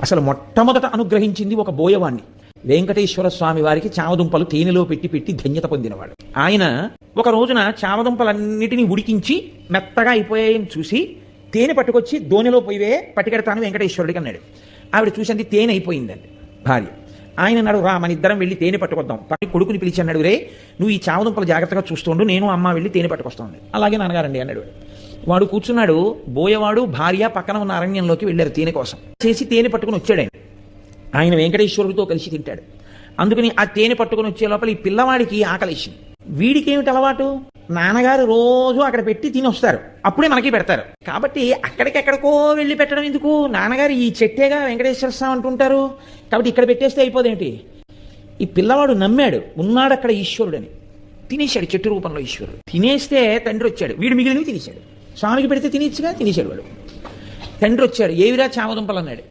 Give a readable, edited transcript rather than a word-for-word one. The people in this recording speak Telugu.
అసలు మొట్టమొదట అనుగ్రహించింది ఒక బోయవాణ్ణి. వెంకటేశ్వర స్వామి వారికి చామదుంపలు తేనెలో పెట్టి పెట్టి ధన్యత పొందినవాడు ఆయన. ఒక రోజున చామదుంపలన్నిటినీ ఉడికించి మెత్తగా అయిపోయాయని చూసి తేనె పట్టుకొచ్చి దోణిలో పోయివే పట్టుకెడతాను వెంకటేశ్వరుడికి అన్నాడు. ఆవిడ చూసింది తేనె అయిపోయిందండి భార్య. ఆయన అన్నాడు, రా మన ఇద్దరం వెళ్ళి తేనె పట్టుకొద్దాం. కొడుకుని పిలిచి అన్నాడు, రే నువ్వు ఈ చామదుంపలు జాగ్రత్తగా చూస్తుండు, నేను అమ్మ వెళ్ళి తేనె పట్టుకొస్తాను. అలాగే నాన్నగారండి అన్నాడు. వాడు కూర్చున్నాడు. బోయవాడు భార్య పక్కన ఉన్న అరణ్యంలోకి వెళ్ళారు తేనె కోసం. చేసి తేనె పట్టుకుని వచ్చాడు ఆయన. ఆయన వెంకటేశ్వరుడితో కలిసి తింటాడు. అందుకని ఆ తేనె పట్టుకుని వచ్చే లోపల ఈ పిల్లవాడికి ఆకలిసింది. వీడికి ఏమిటి అలవాటు, నాన్నగారు రోజు అక్కడ పెట్టి తిని వస్తారు, అప్పుడే మనకి పెడతారు. కాబట్టి అక్కడికెక్కడికో వెళ్ళి పెట్టడం ఎందుకు, నాన్నగారు ఈ చెట్టేగా వెంకటేశ్వర స్వామి అంటుంటారు, కాబట్టి ఇక్కడ పెట్టేస్తే అయిపోదేమిటి. ఈ పిల్లవాడు నమ్మాడు, ఉన్నాడు అక్కడ ఈశ్వరుడని. తినేశాడు, చెట్టు రూపంలో ఈశ్వరుడు. తినేస్తే తండ్రి వచ్చాడు, వీడు మిగిలినవి తినేశాడు. స్వామికి పెడితే తినేచ్చుగా, తినేశాడు వాడు. తండ్రి వచ్చాడు, ఏవిరా చామదుంపలు అన్నాడు.